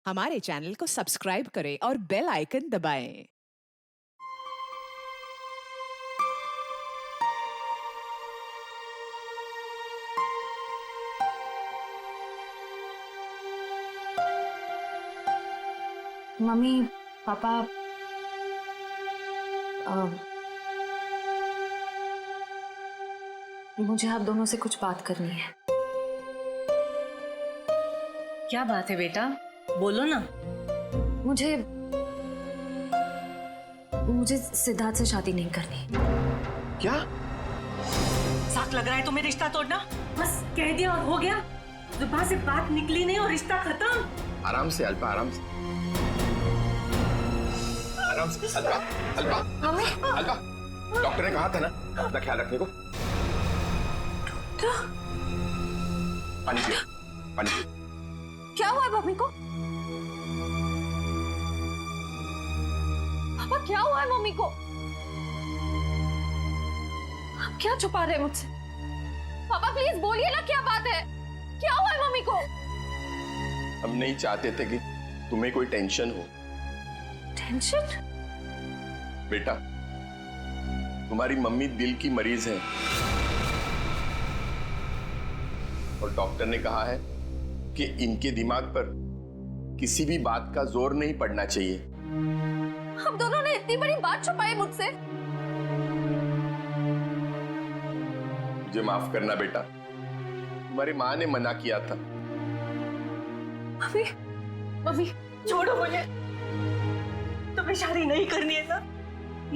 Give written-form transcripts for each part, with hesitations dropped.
हमारे चैनल को सब्सक्राइब करें और बेल आइकन दबाएं। मम्मी पापा मुझे आप दोनों से कुछ बात करनी है। क्या बात है बेटा, बोलो ना। मुझे सिद्धार्थ से शादी नहीं करनी। क्या? साथ लग रहा है तुम्हें रिश्ता तोड़ना? बस कह दिया और हो गया, जुबान से बात निकली नहीं और रिश्ता खत्म। आराम से अल्पा, आराम से, आराम से। अल्पा, अल्पा, अल्पा, डॉक्टर ने कहा था ना अपना ख्याल रखने को। पानी पियो, पानी पियो। क्या हुआ है मम्मी को? पापा क्या हुआ है मम्मी को? आप क्या छुपा रहे हैं मुझसे? पापा प्लीज बोलिए ना, क्या बात है? क्या हुआ है मम्मी को? हम नहीं चाहते थे कि तुम्हें कोई टेंशन हो। टेंशन? बेटा, तुम्हारी मम्मी दिल की मरीज है और डॉक्टर ने कहा है कि इनके दिमाग पर किसी भी बात का जोर नहीं पड़ना चाहिए। हम दोनों ने इतनी बड़ी बात छुपाई मुझसे। मुझे माफ करना बेटा, तुम्हारी माँ ने मना किया था। मम्मी, मम्मी छोड़ो मुझे, तुम्हें शादी नहीं करनी है ना,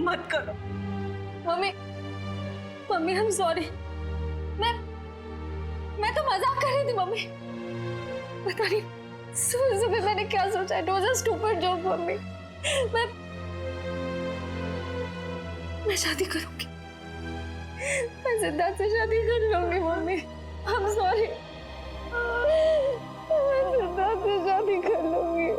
मत करो। Mummy, mummy I'm sorry। मैं तो मजाक कर रही थी मम्मी। पता नहीं सुबह सुबह मैंने क्या सोचा। It was a stupid joke mummy. मैं शादी करूंगी, मैं सिद्धार्थ से शादी कर लूंगी मम्मी। I'm sorry। मैं सिद्धार्थ से शादी कर लूंगी।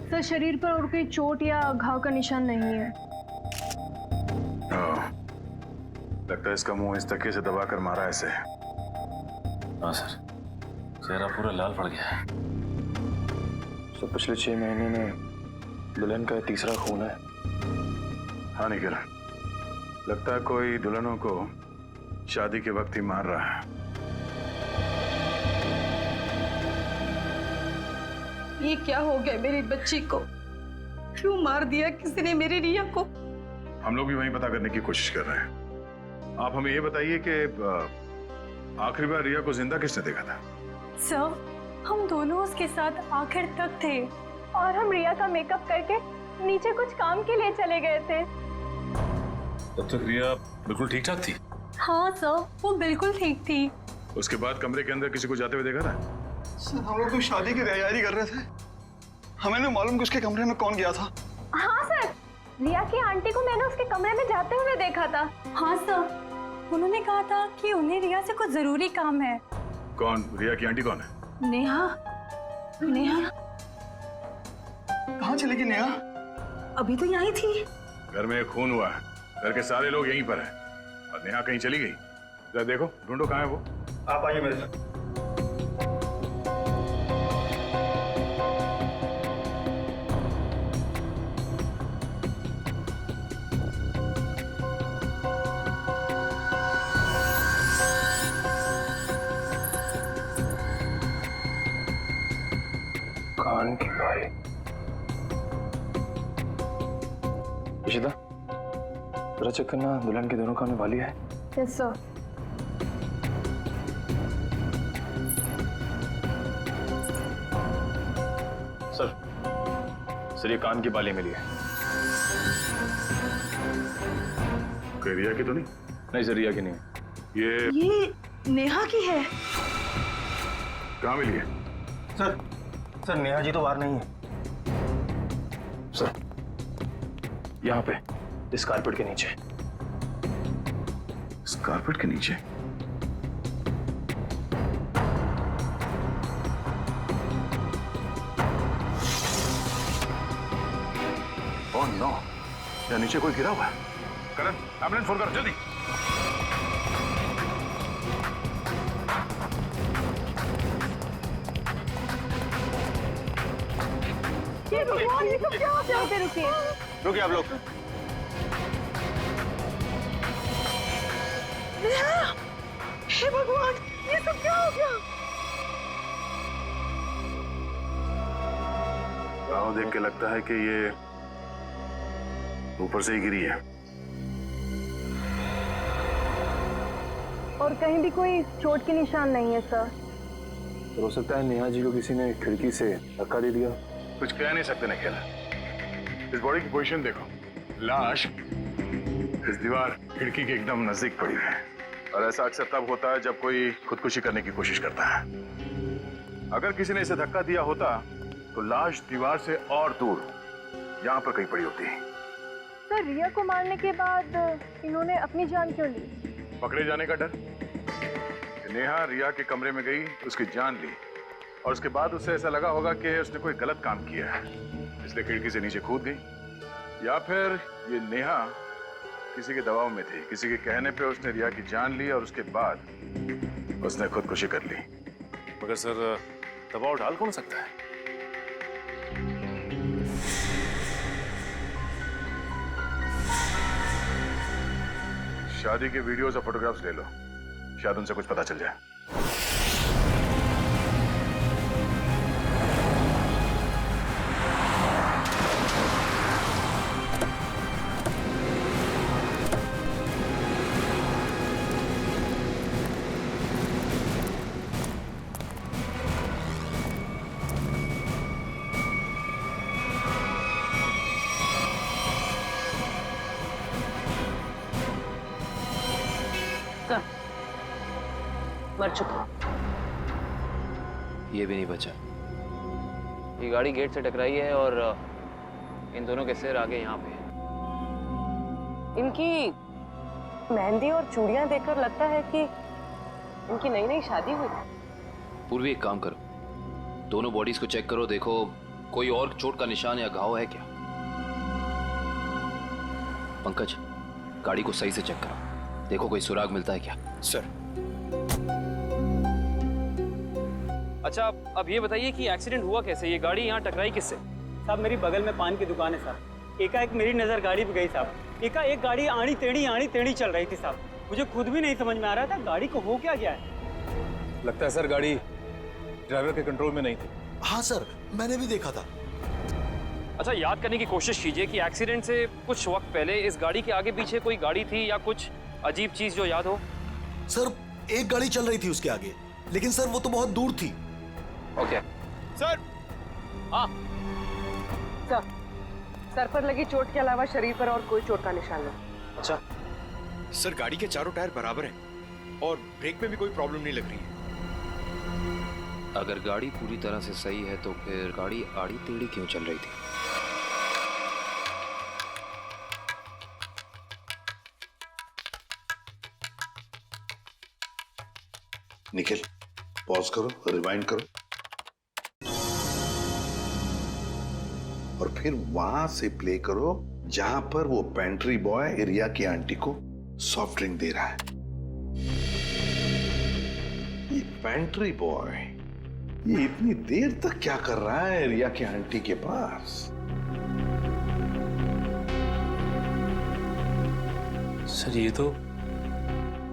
सर, शरीर पर और कोई चोट या घाव का निशान नहीं है। लगता है इसका मुंह इस तकिए से दबाकर मारा है इसे। हाँ सर, चेहरा पूरा लाल पड़ गया है। तो पिछले 6 महीने में दुल्हन का तीसरा खून है। हाँ निखिल, लगता है कोई दुल्हनों को शादी के वक्त ही मार रहा है। ये क्या हो गया मेरी बच्ची को? क्यों मार दिया किसी ने मेरी रिया को? हम लोग भी वही पता करने की कोशिश कर रहे हैं। आप हमें ये बताइए कि आखिरी बार रिया को जिंदा किसने देखा था? सर, हम दोनों उसके साथ आखिर तक थे और हम रिया का मेकअप करके नीचे कुछ काम के लिए चले गए थे। तब तक रिया बिल्कुल ठीक ठाक थी? हाँ सर, वो बिल्कुल ठीक थी। उसके बाद कमरे के अंदर किसी को जाते हुए देखा था? सर, हम लोग तो शादी की तैयारी कर रहे थे, हमें नहीं मालूम कि उसके कमरे में कौन गया था। हाँ सर, रिया की आंटी को मैंने उसके कमरे में जाते हुए देखा था। हाँ सर, उन्होंने कहा था कि उन्हें रिया से कुछ जरूरी काम है। कौन? रिया की आंटी कौन है? नेहा। नेहा कहाँ चलेगी नेहा? अभी तो यहीं थी। घर में खून हुआ है, घर के सारे लोग यहीं पर हैं और नेहा कहीं चली गई। जरा देखो, ढूंढो कहाँ है वो। आप आइए मेरे साथ। कान की बाली। इशिता, जरा चेक करना दुल्हन के दोनों कान में बाली है। Yes sir. सर ये कान की बाली मिली है। कोई रिया की तो नहीं? नहीं सर, रिया की नहीं है। ये नेहा की है। कहाँ मिली है? सर नेहा जी तो बाहर नहीं है। सर यहाँ पे इस कारपेट के नीचे। इस कारपेट के नीचे? ओह नो, यहाँ नीचे कोई गिरा हुआ है। करण, एम्बुलेंस फोन कर जल्दी। ये सब क्या होता है? रुकिए। रुकिए आप लोग। हे भगवान, ये सब क्या हो गया? गाँव देख के लगता है कि ये ऊपर से ही गिरी है। और कहीं भी कोई चोट के निशान नहीं है सर। तो हो सकता है नेहा जी को किसी ने खिड़की से धक्का दे दिया। कुछ कह नहीं सकते निखिल। इस बॉडी की पोजीशन देखो, लाश इस दीवार खिड़की के एकदम नजदीक पड़ी है। और ऐसा अक्सर तब होता है जब कोई खुदकुशी करने की कोशिश करता है। अगर किसी ने इसे धक्का दिया होता तो लाश दीवार से और दूर यहाँ पर कहीं पड़ी होती। सर रिया को मारने के बाद इन्होंने अपनी जान क्यों ली? पकड़े जाने का डर। नेहा रिया के कमरे में गई, उसकी जान ली और उसके बाद उसे ऐसा लगा होगा कि उसने कोई गलत काम किया है, इसलिए खिड़की से नीचे कूद गई। या फिर ये नेहा किसी के दबाव में थी, किसी के कहने पे उसने रिया की जान ली और उसके बाद उसने खुदकुशी कर ली। मगर सर दबाव डाल कौन सकता है? शादी के वीडियोस और फोटोग्राफ्स ले लो, शायद उनसे कुछ पता चल जाए। मर चुका। ये भी नहीं बचा। ये गाड़ी गेट से टकराई है और इन दोनों के सिर आगे यहाँ पे है। इनकी मेहंदी और चूड़ियां देखकर लगता है कि इनकी नई नई शादी हुई। पूर्वी एक काम करो, दोनों बॉडीज को चेक करो, देखो कोई और चोट का निशान या घाव है क्या। पंकज, गाड़ी को सही से चेक करो, देखो कोई सुराग मिलता है क्या। सर। अच्छा अब ये बताइए कि एक्सीडेंट हुआ कैसे? ये गाड़ी यहाँ टकराई किससे? साहब मेरी बगल में पान की दुकान है साहब। एकाएक मेरी नज़र गाड़ी पे गई साहब। एकाएक गाड़ी आड़ी टेढ़ी चल रही थी साहब। मुझे खुद भी नहीं समझ में आ रहा था गाड़ी को हो क्या गया है। लगता है सर गाड़ी ड्राइवर के कंट्रोल में नहीं थी। हाँ सर, मैंने भी देखा था। अच्छा याद करने की कोशिश कीजिए कि एक्सीडेंट से कुछ वक्त पहले इस गाड़ी के आगे पीछे कोई गाड़ी थी या कुछ अजीब चीज जो याद हो। सर एक गाड़ी चल रही थी उसके आगे, लेकिन सर वो तो बहुत दूर थी। Okay sir. हाँ सर पर लगी चोट के अलावा शरीर पर और कोई चोट का निशान नहीं। अच्छा सर गाड़ी के चारों टायर बराबर हैं और ब्रेक में भी कोई प्रॉब्लम नहीं लग रही है। अगर गाड़ी पूरी तरह से सही है तो फिर गाड़ी आड़ी टेढ़ी क्यों चल रही थी? निखिल पॉज करो, रिवाइंड करो। और फिर वहां से प्ले करो जहां पर वो पेंट्री बॉय एरिया की आंटी को सॉफ्ट ड्रिंक दे रहा है। ये पेंट्री बॉय ये इतनी देर तक क्या कर रहा है एरिया की आंटी के पास? सर ये तो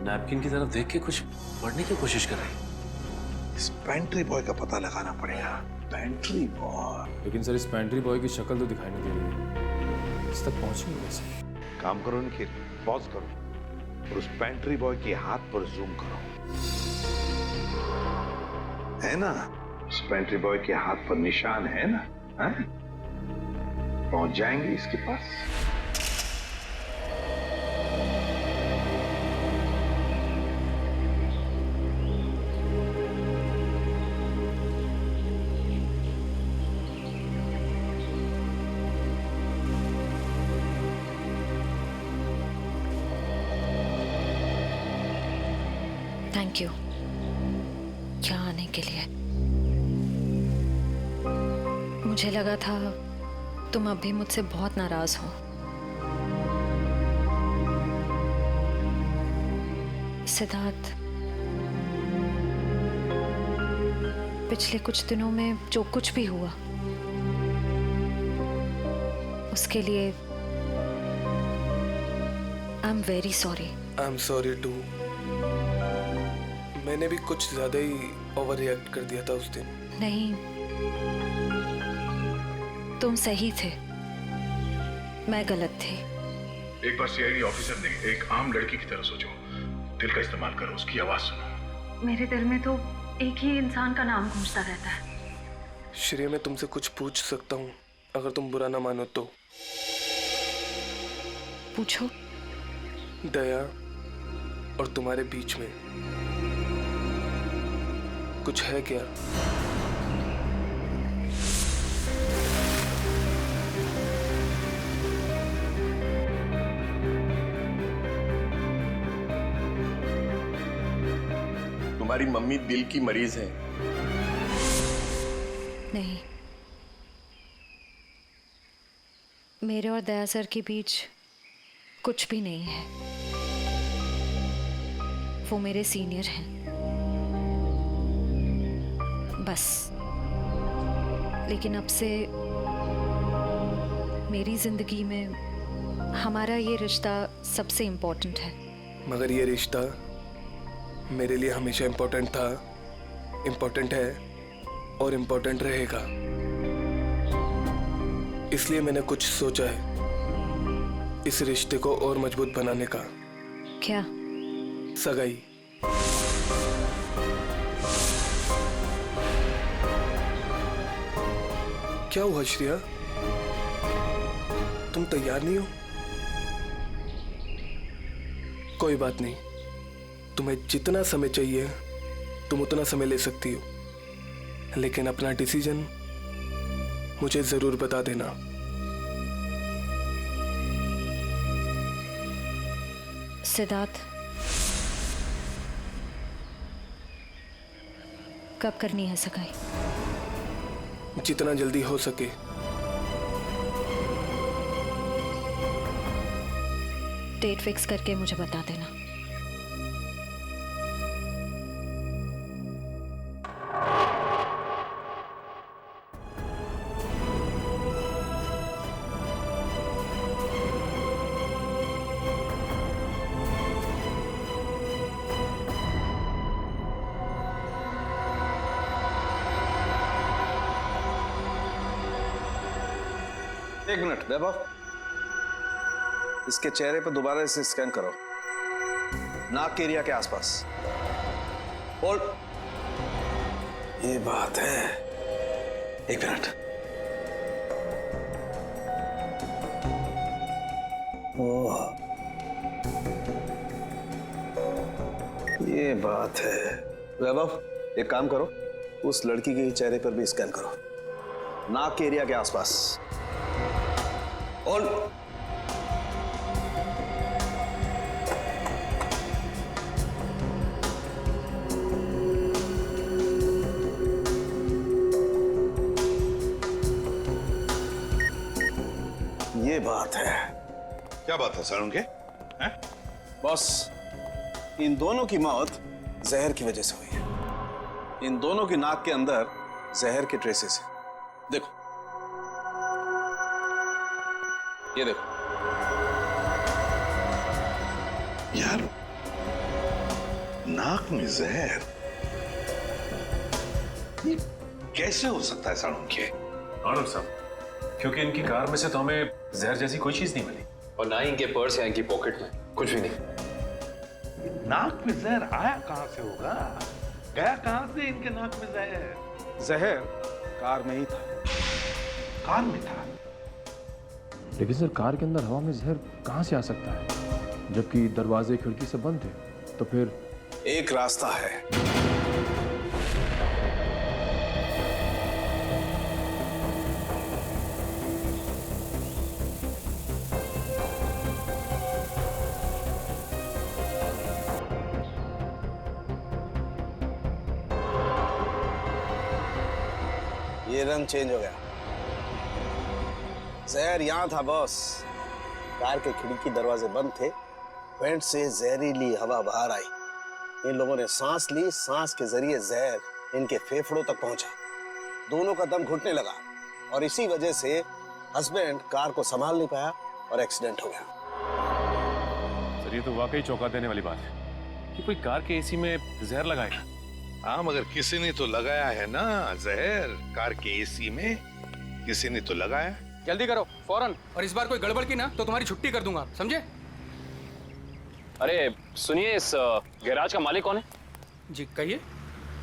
नैपकिन की तरफ देख के कुछ पढ़ने की कोशिश कर रहे हैं। इस पेंट्री बॉय का पता लगाना पड़ेगा। Pantry boy. लेकिन सर इस पेंट्री बॉय की शक्ल तो दिखाई नहीं दे रही है। इस तक पहुंचेंगे कैसे? काम करो निखिल, पॉज करो और उस पेंट्री बॉय के हाथ पर जूम करो। है ना, उस पेंट्री बॉय के हाथ पर निशान है ना? पहुंच जाएंगे इसके पास। थैंक यू यहाँ आने के लिए। मुझे लगा था तुम अब भी मुझसे बहुत नाराज हो। सिद्धार्थ, पिछले कुछ दिनों में जो कुछ भी हुआ उसके लिए I am very sorry. I am sorry too. मैंने भी कुछ ज्यादा ही ओवर रिएक्ट कर दिया था उस दिन। नहीं, तुम सही थे, मैं गलत थी। एक बार सीआईडी ऑफिसर ने एक आम लड़की की तरह सोचो, दिल का इस्तेमाल करो, उसकी आवाज सुनो। मेरे दिल में तो एक ही इंसान का नाम गूंजता रहता है। श्रेया, मैं तुमसे कुछ पूछ सकता हूँ अगर तुम बुरा ना मानो तो? पूछो। दया और तुम्हारे बीच में कुछ है क्या? तुम्हारी मम्मी दिल की मरीज है। नहीं, मेरे और दया सर के बीच कुछ भी नहीं है। वो मेरे सीनियर हैं, बस। लेकिन अब से मेरी जिंदगी में हमारा ये रिश्ता सबसे इम्पोर्टेंट है। मगर ये रिश्ता मेरे लिए हमेशा इम्पोर्टेंट था, इम्पोर्टेंट है और इम्पोर्टेंट रहेगा। इसलिए मैंने कुछ सोचा है इस रिश्ते को और मजबूत बनाने का। क्या? सगाई। क्या हुआ श्रेया, तुम तैयार नहीं हो? कोई बात नहीं, तुम्हें जितना समय चाहिए तुम उतना समय ले सकती हो, लेकिन अपना डिसीजन मुझे जरूर बता देना। सिद्धार्थ, कब करनी है सगाई? जितना जल्दी हो सके। डेट फिक्स करके मुझे बता देना। एक मिनट वैभव, इसके चेहरे पर दोबारा इसे स्कैन करो, नाक के एरिया के आसपास। होल्ड। ये बात है, एक मिनट। ओह, ये बात है। वैभव, एक काम करो, उस लड़की के चेहरे पर भी स्कैन करो, नाक के एरिया के आसपास। ऑल। ये बात है। क्या बात है सर उनके? बॉस, इन दोनों की मौत जहर की वजह से हुई है। इन दोनों की नाक के अंदर जहर के ट्रेसेस हैं। देखो, ये देखो। यार, नाक में जहर ये कैसे हो सकता है सर उनके? आनंद साहब, क्योंकि इनकी कार में से तो हमें जहर जैसी कोई चीज नहीं मिली, और ना ही इनके पर्स या इनकी पॉकेट में कुछ भी नहीं। नाक में जहर आया कहां से होगा? गया कहां से इनके नाक में जहर? जहर कार में ही था। कार में था? लेकिन सर, कार के अंदर हवा में जहर कहां से आ सकता है, जबकि दरवाजे खिड़की से बंद थे? तो फिर एक रास्ता है। ये रंग चेंज हो गया। जहर यहां था बॉस। कार के खिड़की दरवाजे बंद थे, वेंट से जहरीली हवा बाहर आई। इन लोगों ने सांस ली, सांस के जरिए जहर इनके फेफड़ों तक पहुंचा। दोनों का दम घुटने लगा और इसी वजह से हस्बैंड कार को संभाल नहीं पाया और एक्सीडेंट हो गया। सर, ये तो वाकई चौंका देने वाली बात है कि कोई कार के एसी में जहर लगाएगा। हाँ, मगर किसी ने तो लगाया है ना जहर। कार के एसी में किसी ने तो लगाया। जल्दी करो, फौरन। और इस बार कोई गड़बड़ की ना तो तुम्हारी छुट्टी कर दूंगा, समझे? अरे सुनिए, इस गैराज का मालिक कौन है? जी कहिए।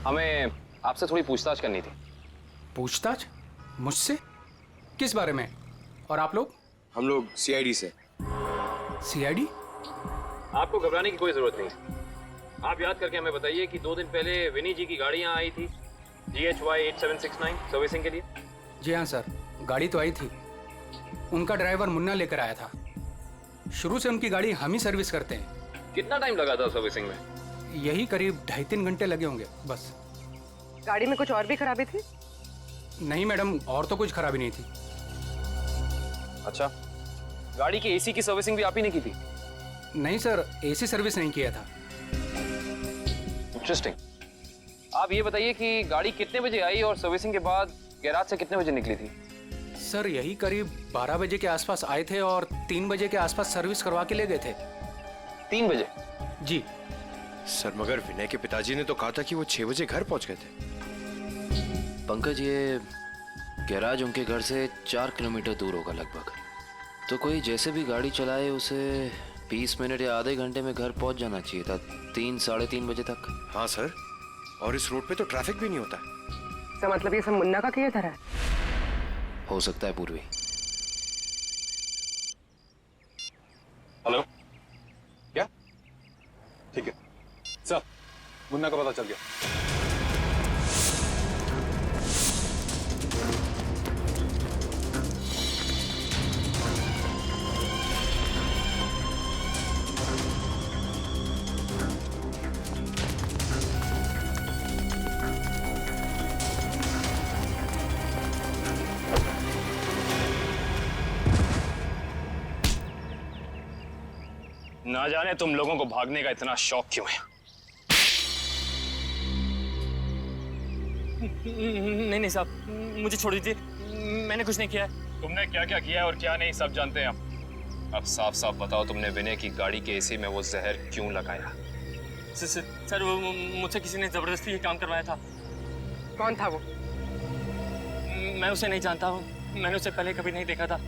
हमें आपसे थोड़ी पूछताछ करनी थी। पूछताछ? मुझसे? किस बारे में? और आप लोग? हम लोग सीआईडी से। सीआईडी? आपको घबराने की कोई जरूरत नहीं। आप याद करके हमें बताइए कि 2 दिन पहले विनी जी की गाड़ी यहाँ आई थी GHY 8769 सर्विसिंग के लिए। जी हाँ सर, गाड़ी तो आई थी। उनका ड्राइवर मुन्ना लेकर आया था। शुरू से उनकी गाड़ी हम ही सर्विस करते हैं। कितना टाइम लगा था सर्विसिंग में? यही करीब 2.5-3 घंटे लगे होंगे बस। गाड़ी में कुछ और भी खराबी थी? नहीं मैडम, और तो कुछ खराबी नहीं थी। अच्छा, गाड़ी की एसी की सर्विसिंग भी आप ही ने की थी? नहीं सर, एसी सर्विस नहीं किया था। इंटरेस्टिंग। आप ये बताइए कि गाड़ी कितने बजे आई और सर्विसिंग के बाद गैराज से कितने बजे निकली थी? सर यही करीब 12 बजे के आसपास आए थे और 3 बजे के आसपास सर्विस करवा के ले गए थे। 3 बजे? जी सर, मगर विनय के पिताजी ने तो कहा था कि वो 6 बजे घर पहुंच गए थे। पंकज, ये गैराज उनके घर से 4 किलोमीटर दूर होगा लगभग। तो कोई जैसे भी गाड़ी चलाए उसे 20 मिनट या आधे घंटे में घर पहुंच जाना चाहिए था, 3-3:30 बजे तक। हाँ सर, और इस रोड पे तो ट्रैफिक भी नहीं होता। तो मतलब ये सब मुन्ना का किया था? हो सकता है पूर्वी। हेलो, क्या? ठीक है सर, मुन्ना का पता चल गया। ना जाने तुम लोगों को भागने का इतना शौक क्यों है। नहीं साहब, मुझे छोड़ दीजिए, मैंने कुछ नहीं किया है। तुमने क्या क्या किया है और क्या नहीं सब जानते हैं हम। अब साफ साफ बताओ, तुमने विनय की गाड़ी के एसी में वो जहर क्यों लगाया? सर वो मुझसे किसी ने जबरदस्ती ये काम करवाया था। कौन था वो? मैं उसे नहीं जानता हूँ, मैंने उसे पहले कभी नहीं देखा था।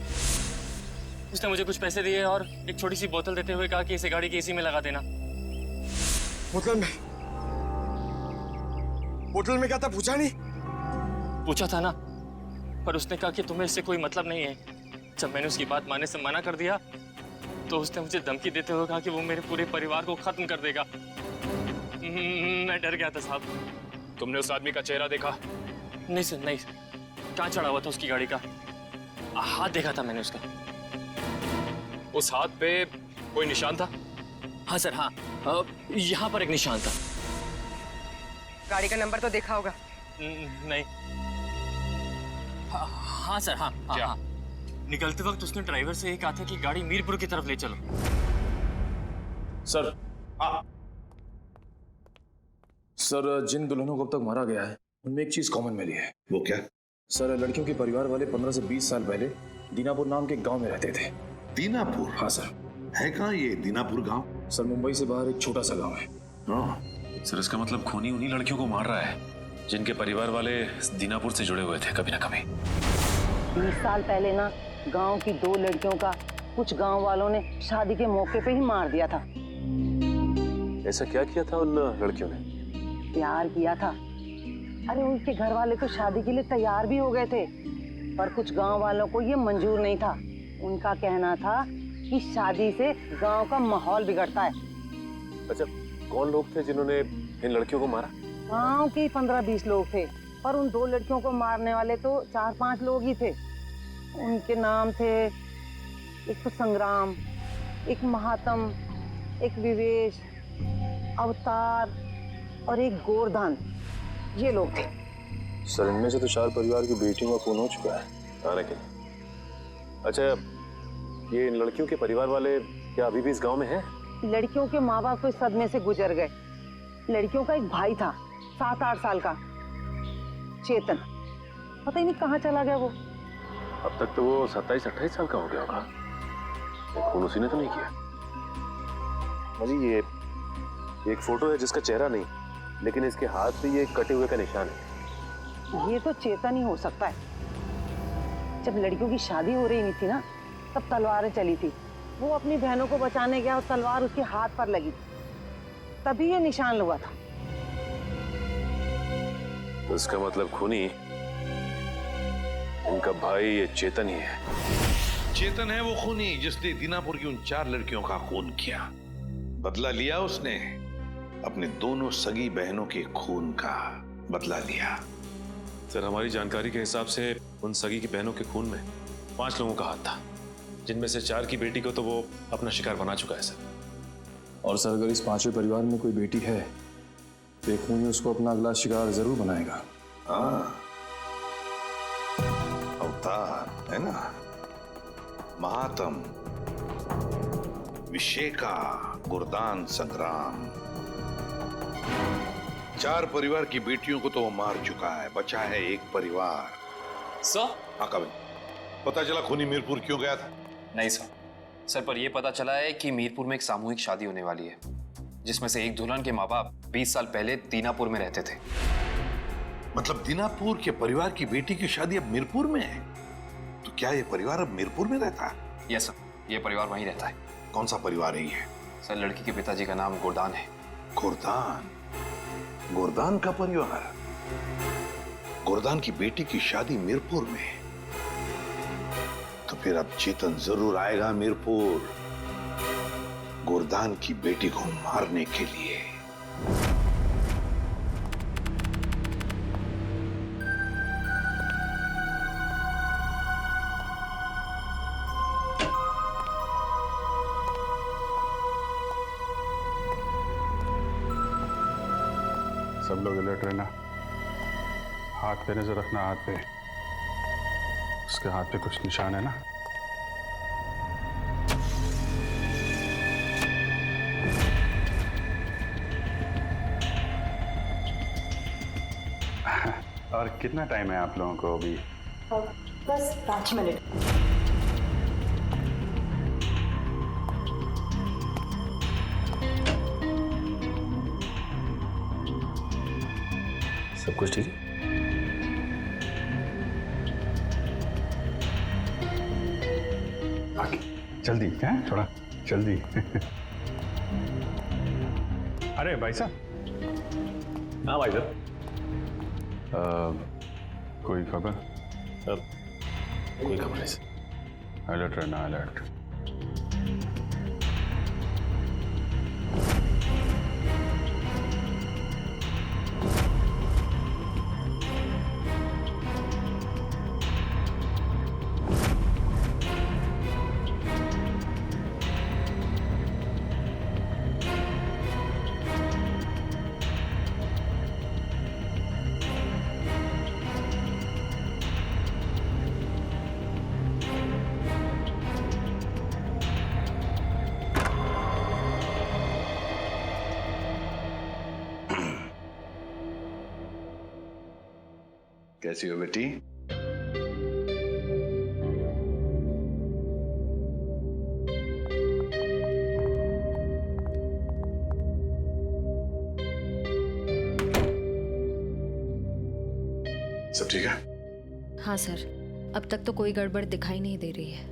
उसने मुझे कुछ पैसे दिए और एक छोटी सी बोतल देते हुए कहा कि इसे गाड़ी की एसी में लगा देना। बोतल में क्या था पूछा नहीं? पूछा था ना, पर उसने कहा कि तुम्हें इससे कोई मतलब नहीं है। जब मैंने उसकी बात मानने से मना कर दिया तो उसने मुझे धमकी देते हुए कहा कि वो मेरे पूरे परिवार को खत्म कर देगा। मैं डर गया था साहब। तुमने उस आदमी का चेहरा देखा? नहीं सर, नहीं। कहाँ चढ़ा हुआ था उसकी गाड़ी का? हाथ देखा था मैंने उसका। उस हाथ पे कोई निशान था? हाँ सर, हाँ, यहाँ पर एक निशान था। गाड़ी का नंबर तो देखा होगा? नहीं। हाँ सर, हाँ, क्या? हाँ। निकलते वक्त उसने ड्राइवर से ये कहा था कि गाड़ी मीरपुर की तरफ ले चलो। सर सर, जिन दुल्हनों को अब तक मारा गया है उनमें एक चीज कॉमन मिली है। वो क्या? सर, लड़कियों के परिवार वाले 15 से 20 साल पहले दीनापुर नाम के गांव में रहते थे। दीनापुर? हाँ सर। है कहाँ ये दीनापुर गांव? सर, मुंबई से बाहर एक छोटा सा गांव है। सर, इसका मतलब खूनी उन्हीं लड़कियों को मार रहा है जिनके परिवार वाले दीनापुर से जुड़े हुए थे कभी ना कभी। 20 साल पहले ना गांव की 2 लड़कियों का कुछ गांव वालों ने शादी के मौके पे ही मार दिया था। ऐसा क्या किया था उन लड़कियों ने? प्यार किया था। अरे उनके घर वाले तो शादी के लिए तैयार भी हो गए थे, पर कुछ गांव वालों को ये मंजूर नहीं था। उनका कहना था कि शादी से गांव का माहौल बिगड़ता है। अच्छा, कौन लोग थे जिन्होंने इन लड़कियों को मारा? गांव के 15-20 लोग थे, पर उन 2 लड़कियों को मारने वाले तो 4-5 लोग ही थे। उनके नाम थे, एक तो संग्राम, एक महात्म, एक विवेश, अवतार और एक गोरधान। ये लोग थे। सर, इनमें से तो 4 परिवार की बेटियों का खून हो चुका है। लेकिन अच्छा, ये इन लड़कियों के परिवार वाले क्या अभी भी इस गांव में हैं? लड़कियों के माँ बाप तो इस सदमे से गुजर गए। लड़कियों का एक भाई था 7-8 साल का, चेतन। पता ही नहीं कहाँ चला गया वो। अब तक तो वो 27-28 साल का हो गया होगा। खून उसी ने तो नहीं किया। अभी ये एक फोटो है जिसका चेहरा नहीं, लेकिन इसके हाथ पे ये कटे हुए का निशान है। ये तो चेतन ही हो सकता है। जब लड़कियों की शादी हो रही नहीं थी ना, तब तलवारें चली थी। वो अपनी बहनों को बचाने गया और तलवार उसके हाथ पर लगी, तभी ये निशान हुआ था। तो इसका मतलब खूनी इनका भाई ये चेतन ही है। चेतन है वो खूनी जिसने दीनापुर की उन 4 लड़कियों का खून किया। बदला लिया उसने, अपने दोनों सगी बहनों के खून का बदला लिया। सर, हमारी जानकारी के हिसाब से उन सगी की बहनों के खून में 5 लोगों का हाथ था, जिनमें से 4 की बेटी को तो वो अपना शिकार बना चुका है सर। और सर, अगर इस 5वें परिवार में कोई बेटी है तो खूनी उसको अपना अगला शिकार जरूर बनाएगा। हाँ, अवतार है ना, महात्म, विशेका, गुरदान, संग्राम। 4 परिवार की बेटियों को तो वो मार चुका है, बचा है एक परिवार। सर? हाँ कविन, पता चला खूनी मीरपुर क्यों गया था? नहीं सर, पर यह पता चला है कि मीरपुर में एक सामूहिक शादी होने वाली है, जिसमें से एक दुल्हन के माँ बाप 20 साल पहले दीनापुर में रहते थे। मतलब दीनापुर के परिवार की बेटी की शादी अब मीरपुर में है? तो क्या ये परिवार अब मीरपुर में रहता है? यस सर, ये परिवार वहीं रहता है। कौन सा परिवार है ये? सर, लड़की के पिताजी का नाम गोरदान है। गोरदान? गोरदान का परिवार? गोरदान की बेटी की शादी मीरपुर में? तो फिर अब चेतन जरूर आएगा मीरपुर, गोरदान की बेटी को मारने के लिए। सब लोग अलर्ट रहना। हाथ पे नजर रखना, हाथ पे। उसके हाथ पे कुछ निशान है ना? और कितना टाइम है आप लोगों को अभी? बस 5 मिनट। सब कुछ ठीक है? जल्दी है, थोड़ा जल्दी। अरे भाई साहब। हाँ भाई साहब। कोई खबर? कोई खबर नहीं सर। अलर्ट रहना, अलर्ट। कैसी हो बेटी? सब ठीक है? हाँ सर, अब तक तो कोई गड़बड़ दिखाई नहीं दे रही है।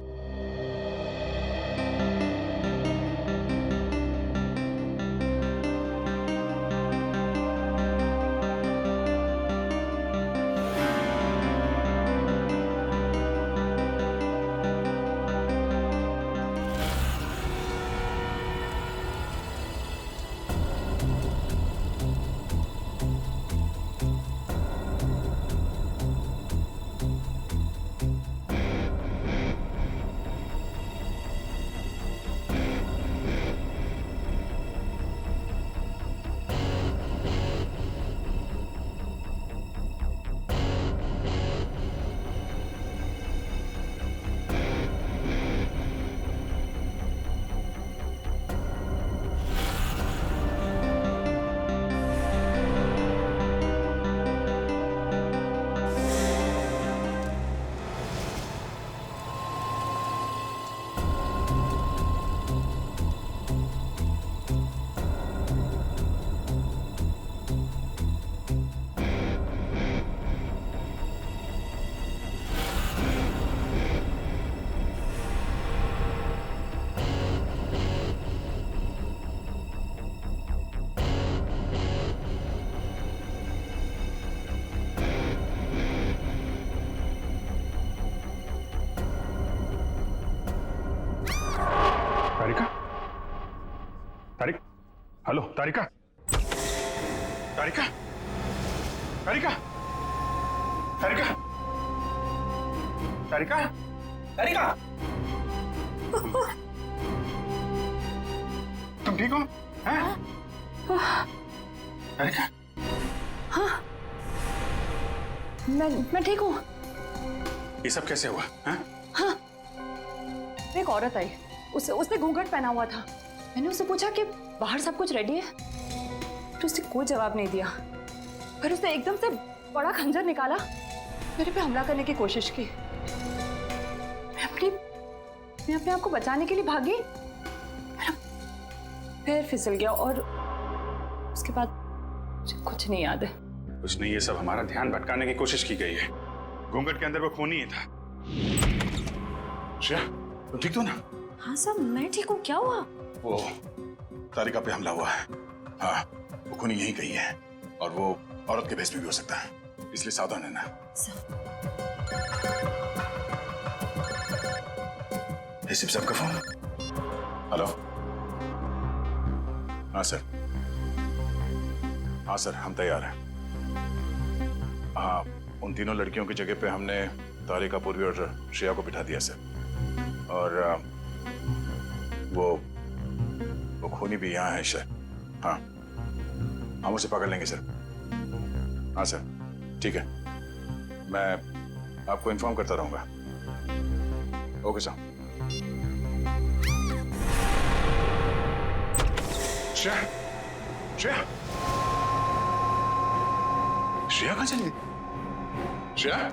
हेलो तारिका, तारिका, तारिका, तारिका, तारिका, तारिका, तुम ठीक हो? हैं? तारिका, हाँ, मैं ठीक हूँ। ये सब कैसे हुआ? हैं? हाँ, एक औरत आई, उसने घूंघट पहना हुआ था। मैंने उससे पूछा कि बाहर सब कुछ रेडी है, तो उसने कोई जवाब नहीं दिया। फिर उसने एकदम से बड़ा खंजर निकाला, मेरे पे हमला करने की कोशिश की। मैं अपने आप को बचाने के लिए भागी, पैर फिसल गया और उसके बाद मुझे कुछ नहीं याद है। कुछ नहीं, ये सब हमारा ध्यान भटकाने की कोशिश की गई है। घूंघट के अंदर वो खून ही था। श्रेया, तुम ठीक हो ना? हाँ सर, मैं ठीक हूँ। क्या हुआ? वो तारिका पे हमला हुआ है। हाँ, वो खूनी यहीं कहीं है और वो औरत के भेष में भी हो सकता है, इसलिए सावधान रहना। एसीपी साहब का फोन। हेलो। हाँ सर, हाँ सर, हम तैयार हैं। हाँ, उन तीनों लड़कियों की जगह पे हमने तारिका, पूर्वी और श्रेया को बिठा दिया सर। और वो खूनी भी यहाँ है सर। हाँ, हम उसे पकड़ लेंगे सर। हाँ सर, ठीक है, मैं आपको इन्फॉर्म करता रहूंगा। Okay sir. श्रेया, श्रेया, श्रेया कहाँ चली गई? श्रेया,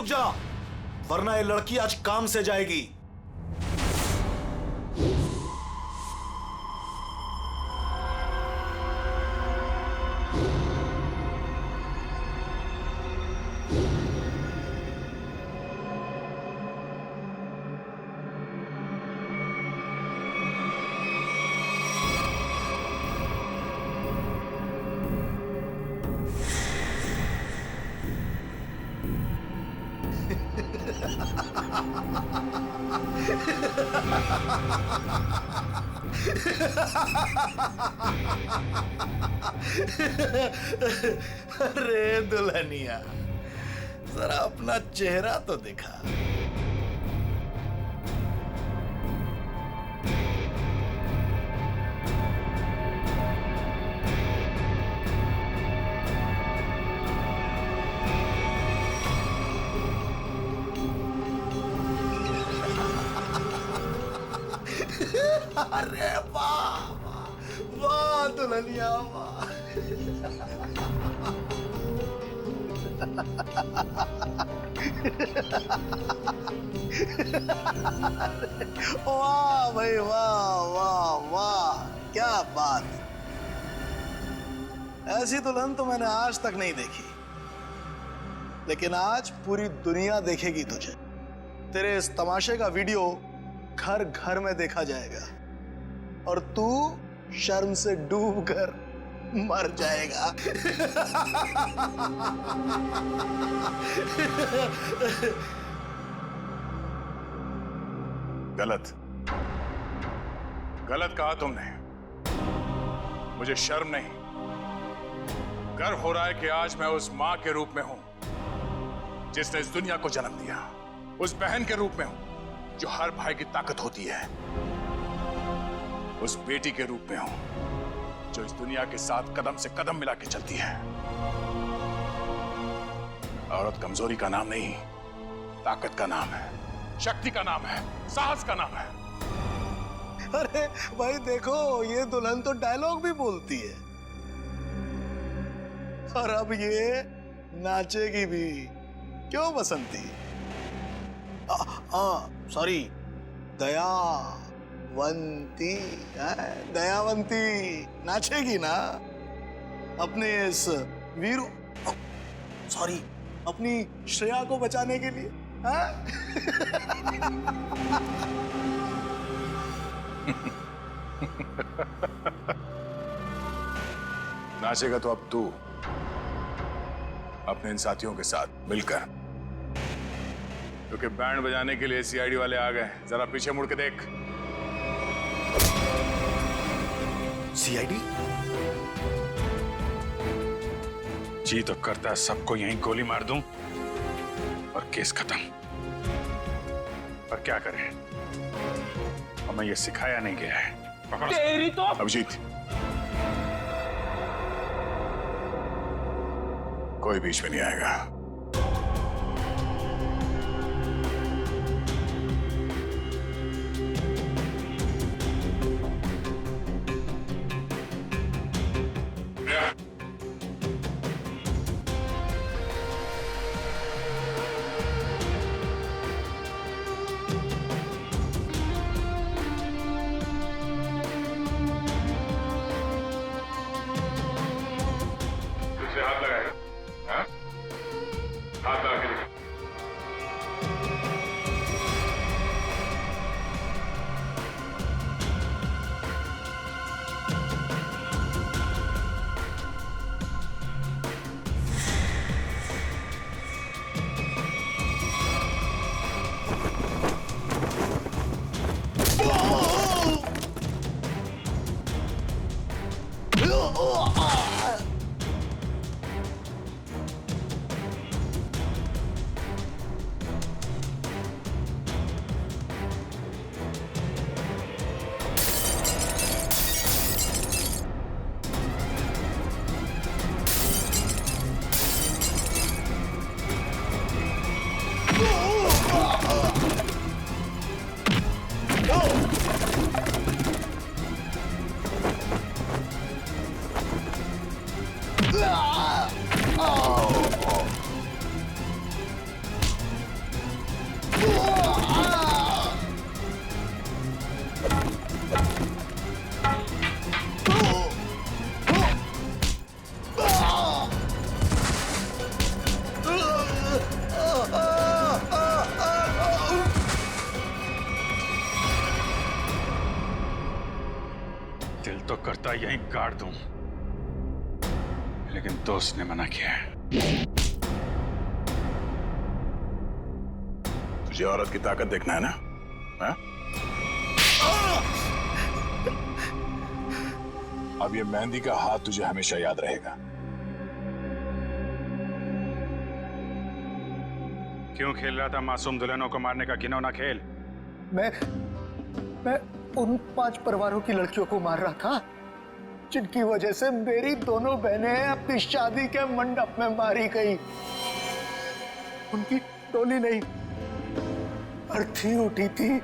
जा, वरना ये लड़की आज काम से जाएगी। अरे दुल्हनिया, जरा अपना चेहरा तो दिखा। अरे वाह वाह दुल्हनिया वाह। वाह भाई वाह वाह वाह, क्या बात। ऐसी दुल्हन तो मैंने आज तक नहीं देखी, लेकिन आज पूरी दुनिया देखेगी तुझे। तेरे इस तमाशे का वीडियो घर घर में देखा जाएगा और तू शर्म से डूब कर मर जाएगा। गलत गलत कहा तुमने। मुझे शर्म नहीं, गर्व हो रहा है कि आज मैं उस मां के रूप में हूं जिसने इस दुनिया को जन्म दिया, उस बहन के रूप में हूं जो हर भाई की ताकत होती है, उस बेटी के रूप में हूं जो इस दुनिया के साथ कदम से कदम मिला के चलती है। औरत कमजोरी का नाम नहीं, ताकत का नाम है, शक्ति का नाम है, साहस का नाम है। अरे भाई देखो, ये दुल्हन तो डायलॉग भी बोलती है और अब ये नाचेगी भी। क्यों बसंती? सॉरी, दयावंती। दयावंती नाचेगी ना अपने इस वीरू, सॉरी, अपनी श्रेया को बचाने के लिए। नाचेगा तो अब तू अपने इन साथियों के साथ मिलकर, क्योंकि बैंड बजाने के लिए सीआईडी वाले आ गए। जरा पीछे मुड़ के देख। सीआईडी? जी तो करता है सबको यहीं गोली मार दूं और केस खत्म। पर क्या करें, हमें ये सिखाया नहीं गया है। पकड़ो तेरी तो अभिजीत, कोई बीच में नहीं आएगा। हाथ लगाएगा, हाँ? हाथ लगा के देखो। तो करता यहीं गाड़ दूं, लेकिन दोस्त ने मना किया है। तुझे औरत की ताकत देखना है ना? हा? अब ये मेहंदी का हाथ तुझे हमेशा याद रहेगा। क्यों खेल रहा था मासूम दुल्हनों को मारने का घिनौना खेल? मैं उन 5 परिवारों की लड़कियों को मार रहा था जिनकी वजह से मेरी दोनों बहनें अपनी शादी के मंडप में मारी गई। उनकी डोली नहीं, अर्थी उठी थी,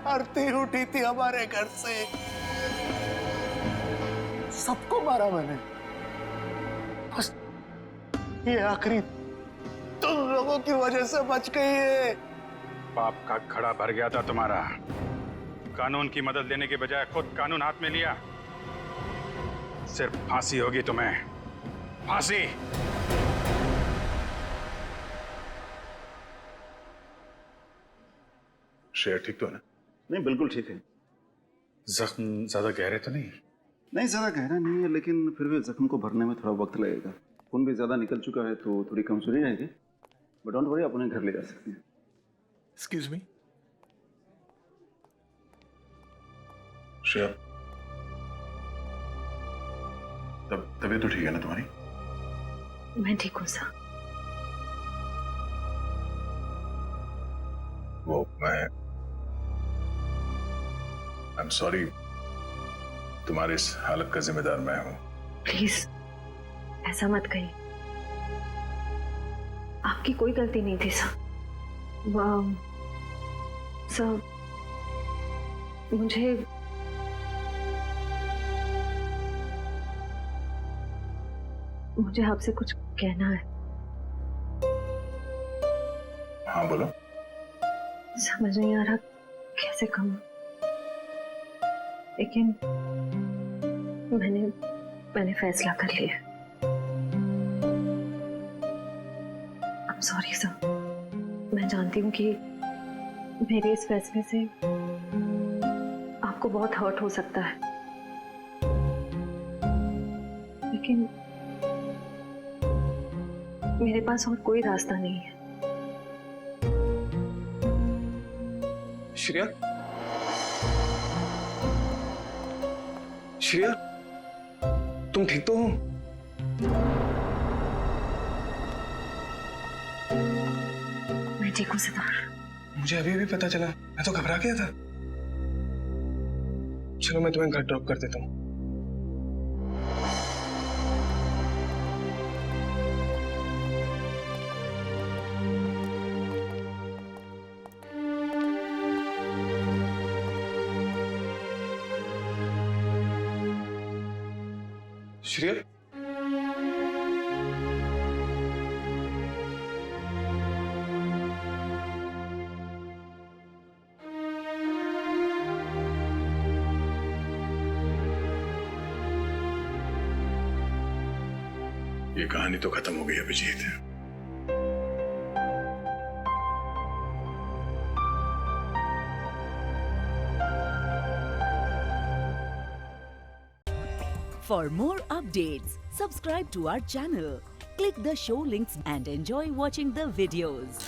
अर्थी उठी थी हमारे घर से। सबको मारा मैंने, बस ये आखिरी तुम लोगों की वजह से बच गई है। पाप का घड़ा भर गया था तुम्हारा। कानून की मदद लेने के बजाय खुद कानून हाथ में लिया। सिर्फ फांसी होगी तुम्हें, फांसी। शेर ठीक तो है ना? नहीं, बिल्कुल ठीक है। जख्म ज्यादा गहरे तो नहीं? नहीं, ज्यादा गहरा नहीं है, लेकिन फिर भी जख्म को भरने में थोड़ा वक्त लगेगा। खून भी ज्यादा निकल चुका है तो थोड़ी कमजोरी रहेगी, बट डोंट वरी, अपने घर ले जा सकते हैं। Excuse me. श्रेया, तबीयत तो ठीक है ना तुम्हारी? मैं ठीक हूँ सर। वो आई एम सॉरी, तुम्हारी इस हालत का जिम्मेदार मैं हूं। प्लीज ऐसा मत कहिए, आपकी कोई गलती नहीं थी सर। सर मुझे आपसे कुछ कहना है। हाँ बोलो। समझ नहीं आ रहा कैसे कहूँ, लेकिन मैंने फैसला कर लिया। I'm sorry सर, मैं जानती हूँ कि मेरे इस फैसले से आपको बहुत हर्ट हो सकता है, लेकिन मेरे पास और कोई रास्ता नहीं है। श्रेया, श्रेया, तुम ठीक तो हो? मैं ठीक हूँ सिद्धार्थ। मुझे अभी अभी पता चला, मैं तो घबरा गया था। चलो मैं तुम्हें घर ड्रॉप कर देता हूँ। श्रेया, ये कहानी तो खत्म हो गई Abhijit. For more updates, subscribe to our channel, click the show links and enjoy watching the videos.